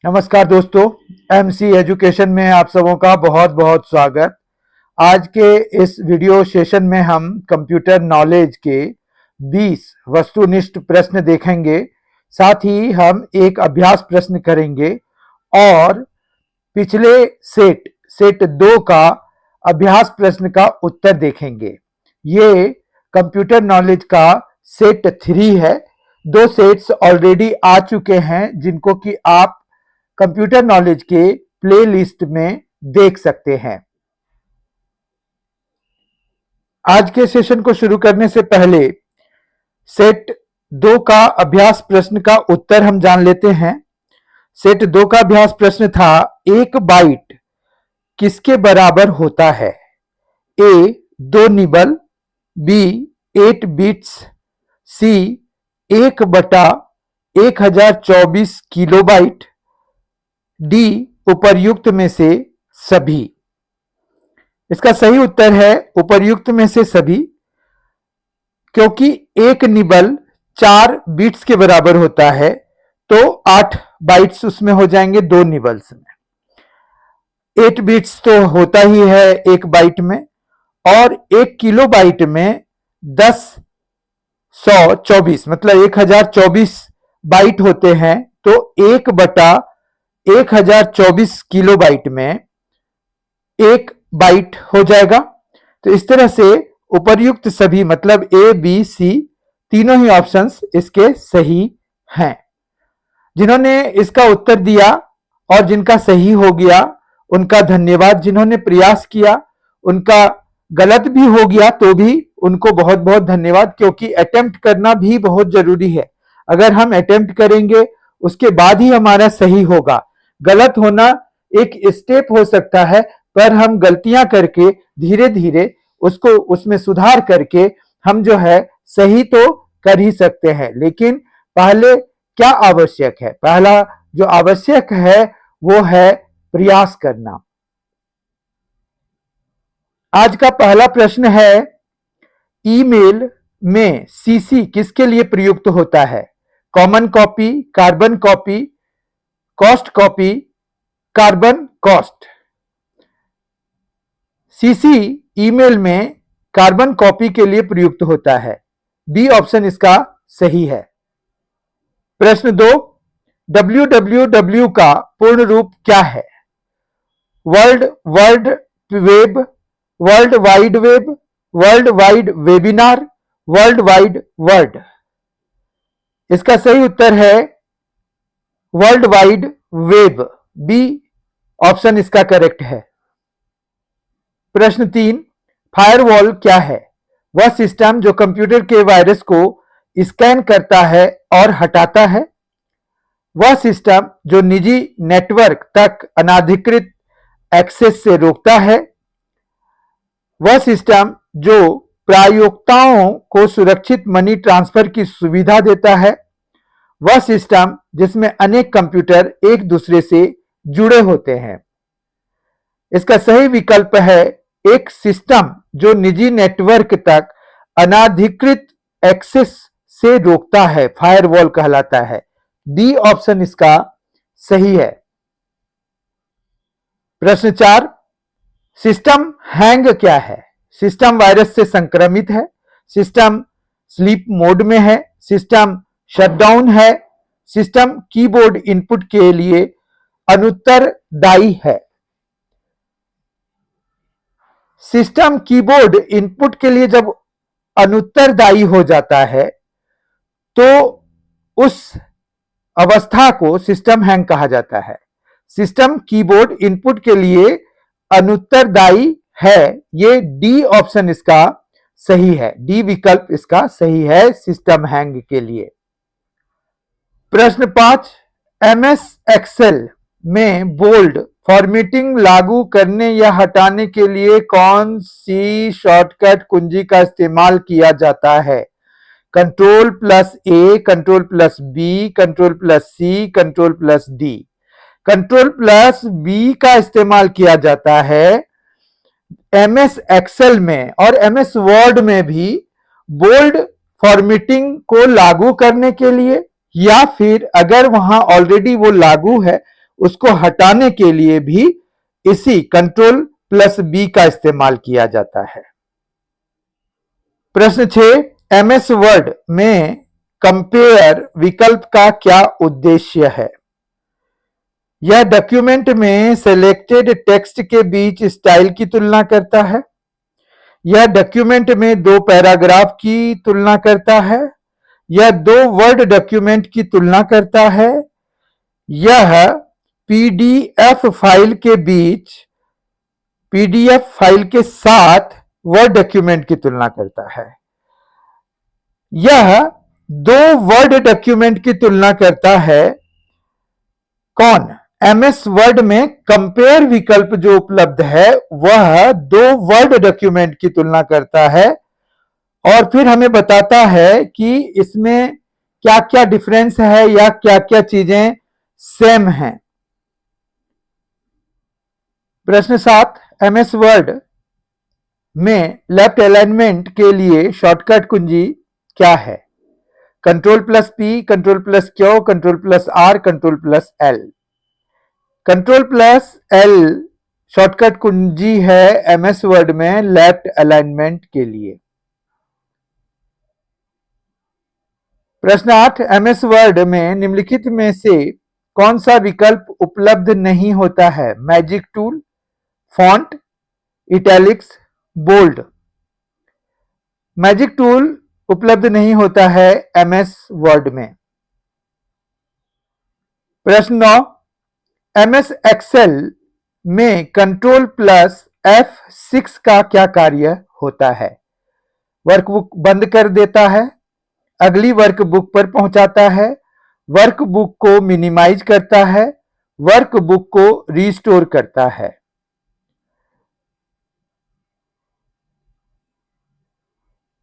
नमस्कार दोस्तों, MC education में आप सबों का बहुत बहुत स्वागत। आज के इस वीडियो सेशन में हम कंप्यूटर नॉलेज के 20 वस्तुनिष्ठ प्रश्न देखेंगे। साथ ही हम एक अभ्यास प्रश्न करेंगे और पिछले सेट 2 का अभ्यास प्रश्न का उत्तर देखेंगे। ये कंप्यूटर नॉलेज का सेट 3 है। 2 सेट्स ऑलरेडी आ चुके हैं जिनको कि आप कंप्यूटर नॉलेज के प्लेलिस्ट में देख सकते हैं। आज के सेशन को शुरू करने से पहले सेट 2 का अभ्यास प्रश्न का उत्तर हम जान लेते हैं। सेट 2 का अभ्यास प्रश्न था, 1 बाइट किसके बराबर होता है? ए 2 निबल, बी 8 बिट्स, सी 1/1024 किलोबाइट, डी उपर्युक्त में से सभी। इसका सही उत्तर है उपर्युक्त में से सभी, क्योंकि 1 निबल 4 बिट्स के बराबर होता है तो 8 बाइट्स उसमें हो जाएंगे 2 निबल्स में। 8 बिट्स तो होता ही है 1 बाइट में, और 1 किलो बाइट में 1024 मतलब 1024 बाइट होते हैं, तो 1/1024 किलो बाइट में 1 बाइट हो जाएगा। तो इस तरह से उपर्युक्त सभी मतलब ए बी सी तीनों ही ऑप्शंस इसके सही हैं। जिन्होंने इसका उत्तर दिया और जिनका सही हो गया उनका धन्यवाद। जिन्होंने प्रयास किया उनका गलत भी हो गया तो भी उनको बहुत बहुत धन्यवाद, क्योंकि अटेम्प्ट करना भी बहुत जरूरी है। अगर हम अटेम्प्ट करेंगे उसके बाद ही हमारा सही होगा। गलत होना एक स्टेप हो सकता है, पर हम गलतियां करके धीरे धीरे उसको उसमें सुधार करके हम जो है सही तो कर ही सकते हैं। लेकिन पहले क्या आवश्यक है? पहला जो आवश्यक है वो है प्रयास करना। आज का पहला प्रश्न है, ईमेल में सीसी किसके लिए प्रयुक्त होता है? Common copy, carbon copy, cost copy, carbon cost. CC email में कार्बन कॉपी के लिए प्रयुक्त होता है। बी ऑप्शन इसका सही है। प्रश्न 2, www का पूर्ण रूप क्या है? World web, world wide web, world wide webinar, world wide word. इसका सही उत्तर है world wide web. B option इसका करेक्ट है। प्रश्न 3, फायरवॉल क्या है? वह सिस्टम जो कंप्यूटर के वायरस को स्कैन करता है और हटाता है। वह सिस्टम जो निजी नेटवर्क तक अनाधिकृत एक्सेस से रोकता है। वह सिस्टम जो प्रायोक्ताओं को सुरक्षित मनी ट्रांसफर की सुविधा देता है। वह सिस्टम जिसमें अनेक कंप्यूटर एक दूसरे से जुड़े होते हैं। इसका सही विकल्प है एक सिस्टम जो निजी नेटवर्क तक अनाधिकृत एक्सेस से रोकता है, फायरवॉल कहलाता है। डी ऑप्शन इसका सही है। प्रश्न 4, सिस्टम हैंग क्या है? सिस्टम वायरस से संक्रमित है, सिस्टम स्लीप मोड में है, सिस्टम शटडाउन है, सिस्टम कीबोर्ड इनपुट के लिए अनुत्तरदायी है। सिस्टम कीबोर्ड इनपुट के लिए जब अनुत्तरदायी हो जाता है तो उस अवस्था को सिस्टम हैंग कहा जाता है। सिस्टम कीबोर्ड इनपुट के लिए अनुत्तरदायी है, ये डी ऑप्शन इसका सही है। डी विकल्प इसका सही है सिस्टम हैंग के लिए। प्रश्न 5, एमएस एक्सेल में बोल्ड फॉर्मेटिंग लागू करने या हटाने के लिए कौन सी शॉर्टकट कुंजी का इस्तेमाल किया जाता है? Ctrl+A, Ctrl+B, Ctrl+C, Ctrl+D। Ctrl+B का इस्तेमाल किया जाता है एमएस एक्सेल में और एमएस वर्ड में भी बोल्ड फॉर्मेटिंग को लागू करने के लिए, या फिर अगर वहां ऑलरेडी वो लागू है उसको हटाने के लिए भी इसी कंट्रोल प्लस बी का इस्तेमाल किया जाता है। प्रश्न 6, एमएस वर्ड में कंपेयर विकल्प का क्या उद्देश्य है? यह डॉक्यूमेंट में सिलेक्टेड टेक्स्ट के बीच स्टाइल की तुलना करता है। यह डॉक्यूमेंट में दो पैराग्राफ की तुलना करता है। यह दो वर्ड डॉक्यूमेंट की तुलना करता है। यह पीडीएफ फाइल के बीच पीडीएफ फाइल के साथ वर्ड डॉक्यूमेंट की तुलना करता है। यह दो वर्ड डॉक्यूमेंट की तुलना करता है। कौन? एमएस वर्ड में कंपेयर विकल्प जो उपलब्ध है वह दो वर्ड डॉक्यूमेंट की तुलना करता है और फिर हमें बताता है कि इसमें क्या क्या डिफरेंस है या क्या क्या चीजें सेम हैं। प्रश्न 7, एमएस वर्ड में लेफ्ट अलाइनमेंट के लिए शॉर्टकट कुंजी क्या है? Control plus P, control plus Q, control plus R, control plus L. Control plus L shortcut कुंजी है एमएस वर्ड में लेफ्ट अलाइनमेंट के लिए। प्रश्न 8, एमएस वर्ड में निम्नलिखित में से कौन सा विकल्प उपलब्ध नहीं होता है? Magic tool, font, italics, bold. Magic tool उपलब्ध नहीं होता है एमएस वर्ड में। प्रश्न 9, एमएस एक्सेल में कंट्रोल प्लस F6 का क्या कार्य होता है? वर्कबुक बंद कर देता है, अगली वर्कबुक पर पहुंचाता है, वर्कबुक को मिनिमाइज करता है, वर्कबुक को रिस्टोर करता है।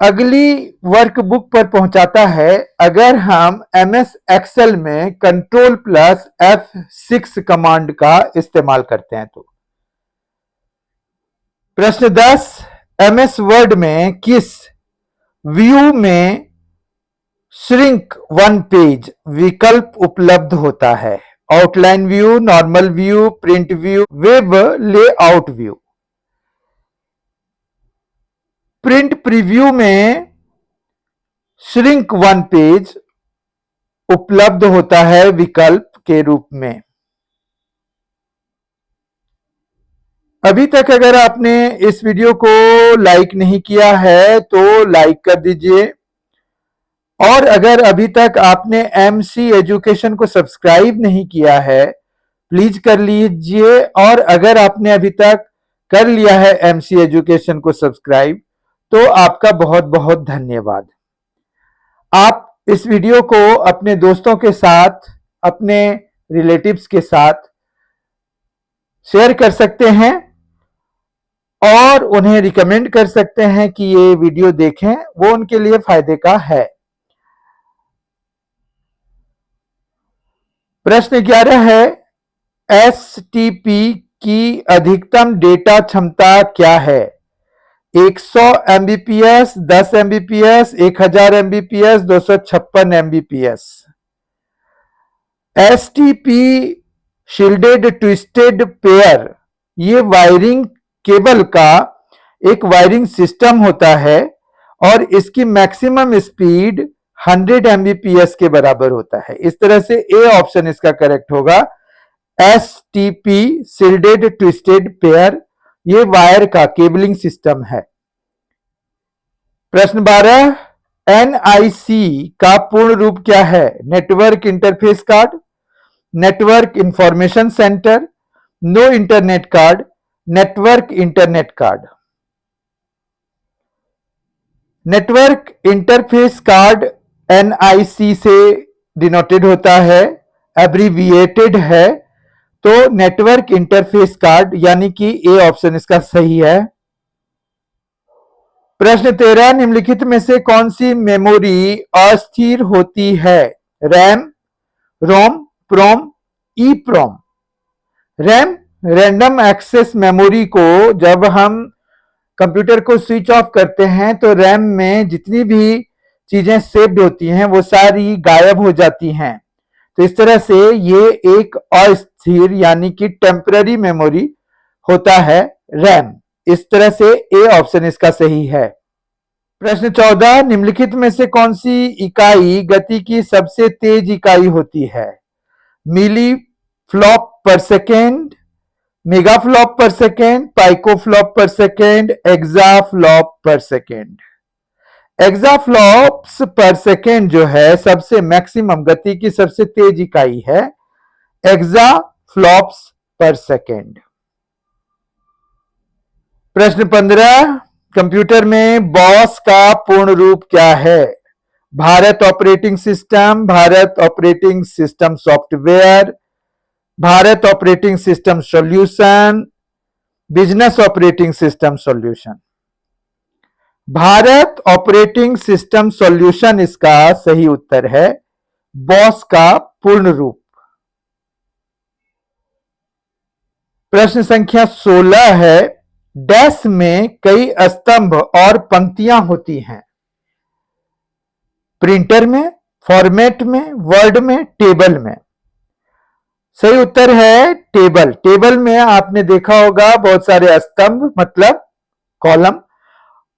अगली वर्कबुक पर पहुंचाता है अगर हम एमएस एक्सेल में कंट्रोल प्लस F6 कमांड का इस्तेमाल करते हैं तो। प्रश्न 10, एमएस वर्ड में किस व्यू में श्रिंक वन पेज विकल्प उपलब्ध होता है? Outline view, normal view, print view, web layout view. Print preview में श्रिंक वन पेज उपलब्ध होता है विकल्प के रूप में। अभी तक अगर आपने इस वीडियो को लाइक नहीं किया है तो लाइक कर दीजिए और अगर अभी तक आपने एमसी एजुकेशन को सब्सक्राइब नहीं किया है प्लीज कर लीजिए और अगर आपने अभी तक कर लिया है एमसी एजुकेशन को सब्सक्राइब तो आपका बहुत बहुत धन्यवाद। आप इस वीडियो को अपने दोस्तों के साथ, अपने रिलेटिव्स के साथ शेयर कर सकते हैं और उन्हें रिकमेंड कर सकते हैं कि ये वीडियो देखें, वो उनके लिए फायदे का है। प्रश्न 11 है, एसटीपी की अधिकतम डेटा क्षमता क्या है? 100 Mbps, 10 Mbps, 1000 Mbps, 256 Mbps. STP shielded twisted pair ये वायरिंग केबल का एक वायरिंग सिस्टम होता है और इसकी मैक्सिमम स्पीड 100 एमबीपीएस के बराबर होता है। इस तरह से ए ऑप्शन इसका करेक्ट होगा। एसटीपी शील्डेड ट्विस्टेड पेयर ये वायर का केबलिंग सिस्टम है। प्रश्न 12, एनआईसी का पूर्ण रूप क्या है? Network interface card, network information center, no internet card, network internet card. Network interface card NIC से डिनोटेड होता है, एब्रीविएटेड है, तो नेटवर्क इंटरफेस कार्ड यानी कि ए ऑप्शन इसका सही है। प्रश्न 13, निम्नलिखित में से कौन सी मेमोरी अस्थिर होती है? RAM, ROM, PROM, EPROM. RAM random access memory को जब हम कंप्यूटर को स्विच ऑफ करते हैं तो रैम में जितनी भी चीजें सेव्ड होती हैं वो सारी गायब हो जाती हैं। तो इस तरह से ये एक स्थिर यानी कि टेम्पररी मेमोरी होता है रैम। इस तरह से ए ऑप्शन इसका सही है। प्रश्न 14, निम्नलिखित में से कौन सी इकाई गति की सबसे तेज इकाई होती है? मिली फ्लॉप पर सेकेंड, मेगा फ्लॉप पर सेकेंड, पाइको फ्लॉप पर सेकेंड, एक्सा फ्लॉप पर सेकेंड। एक्सा फ्लॉप्स पर सेकेंड जो है सबसे मैक्सिमम गति की सबसे तेज इकाई है एक्सा फ्लॉप्स पर सेकेंड। प्रश्न 15, कंप्यूटर में बॉस का पूर्ण रूप क्या है? Bharat operating system, Bharat operating system software, Bharat operating system solution, business operating system solution. Bharat operating system solution इसका सही उत्तर है। बॉस का पूर्ण रूप। प्रश्न संख्या 16 है, डैश में कई स्तंभ और पंक्तियां होती हैं। प्रिंटर में, फॉर्मेट में, वर्ड में, टेबल में। सही उत्तर है टेबल। टेबल में आपने देखा होगा बहुत सारे स्तंभ मतलब कॉलम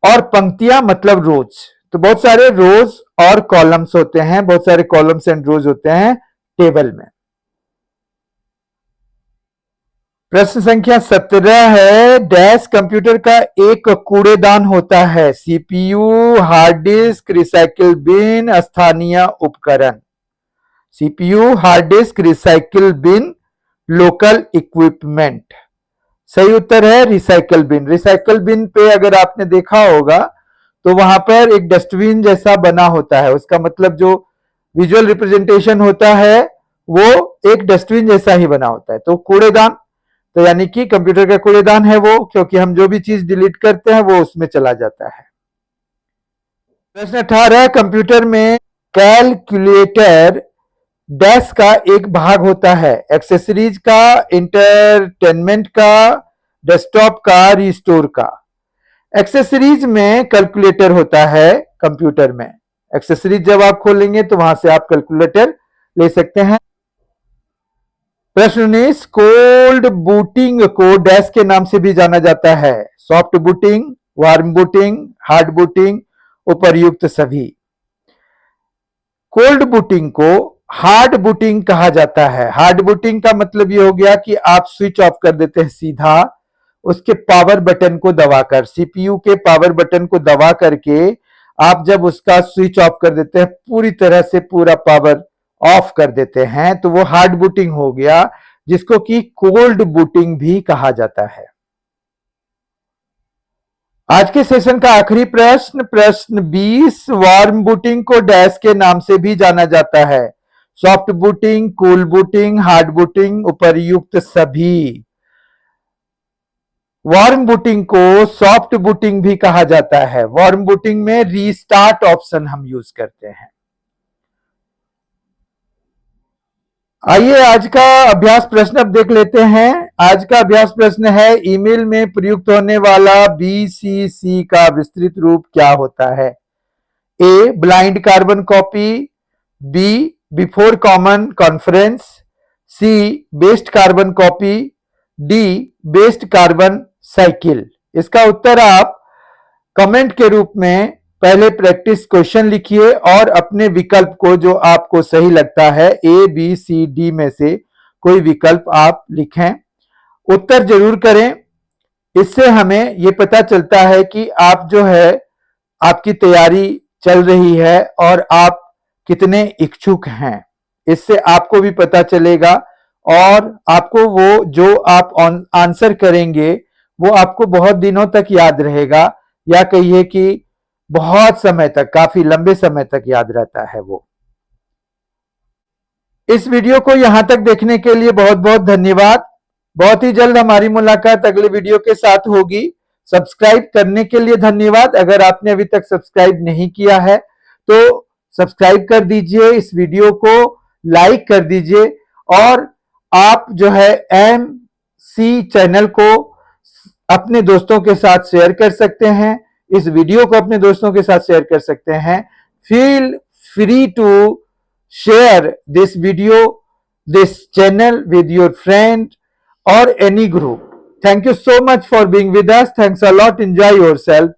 और पंक्तियां मतलब रोज। तो बहुत सारे रोज और कॉलम्स होते हैं, बहुत सारे कॉलम्स एंड रोज होते हैं टेबल में। प्रश्न संख्या 17 है, डैश कंप्यूटर का एक कूड़ेदान होता है। CPU, hard disk, recycle bin, स्थानीय उपकरण। CPU, hard disk, recycle bin, local equipment. सही उत्तर है रिसाइकल बिन। रिसाइकल बिन पे अगर आपने देखा होगा तो वहां पर एक डस्टबिन जैसा बना होता है, उसका मतलब जो विजुअल रिप्रेजेंटेशन होता है वो एक डस्टबिन जैसा ही बना होता है। तो कूड़ेदान, तो यानी कि कंप्यूटर का कूड़ेदान है वो, क्योंकि हम जो भी चीज डिलीट करते हैं वो उसमें चला जाता है। प्रश्न 18, कंप्यूटर में कैलकुलेटर डैश का एक भाग होता है। एक्सेसरीज का, इंटरटेनमेंट का, डेस्कटॉप का, रिस्टोर का। एक्सेसरीज में कैलकुलेटर होता है कंप्यूटर में। एक्सेसरीज जब आप खोलेंगे तो वहां से आप कैलकुलेटर ले सकते हैं। प्रश्न 19, कोल्ड बूटिंग को डैश के नाम से भी जाना जाता है। Soft booting, warm booting, hard booting, उपर्युक्त सभी। कोल्ड बूटिंग को हार्ड बूटिंग कहा जाता है। हार्ड बूटिंग का मतलब ये हो गया कि आप स्विच ऑफ कर देते हैं सीधा उसके पावर बटन को दबाकर, सीपीयू के पावर बटन को दबा करके आप जब उसका स्विच ऑफ कर देते हैं, पूरी तरह से पूरा पावर ऑफ कर देते हैं, तो वो हार्ड बूटिंग हो गया, जिसको कि कोल्ड बूटिंग भी कहा जाता है। आज के सेशन का आखिरी प्रश्न, प्रश्न 20, वार्म बूटिंग को डैश के नाम से भी जाना जाता है। Soft booting, cool booting, hard booting, उपर्युक्त सभी। वार्म बूटिंग को सॉफ्ट बूटिंग भी कहा जाता है। वार्म बूटिंग में रीस्टार्ट ऑप्शन हम यूज करते हैं। आइए आज का अभ्यास प्रश्न अब देख लेते हैं। आज का अभ्यास प्रश्न है, ईमेल में प्रयुक्त होने वाला बीसीसी का विस्तृत रूप क्या होता है? A, blind carbon copy, B, before common conference, C, based carbon copy, D, based carbon cycle. इसका उत्तर आप कमेंट के रूप में पहले प्रैक्टिस क्वेश्चन लिखिए और अपने विकल्प को जो आपको सही लगता है ए, बी, सी, डी में से कोई विकल्प आप लिखें। उत्तर जरूर करें, इससे हमें ये पता चलता है कि आप जो है आपकी तैयारी चल रही है और आप कितने इच्छुक हैं। इससे आपको भी पता चलेगा और आपको वो जो आप आंसर करेंगे वो आपको बहुत दिनों तक याद रहेगा, या कहिए कि बहुत समय तक, काफी लंबे समय तक याद रहता है वो। इस वीडियो को यहां तक देखने के लिए बहुत बहुत धन्यवाद। बहुत ही जल्द हमारी मुलाकात अगले वीडियो के साथ होगी। सब्सक्राइब करने के लिए धन्यवाद। अगर आपने अभी तक सब्सक्राइब नहीं किया है तो सब्सक्राइब कर दीजिए, इस वीडियो को लाइक कर दीजिए और आप जो है MC चैनल को अपने दोस्तों के साथ शेयर कर सकते हैं, इस वीडियो को अपने दोस्तों के साथ शेयर कर सकते हैं। Feel free to share this video this channel with your friend or any group. Thank you so much for being with us. Thanks a lot. Enjoy yourself.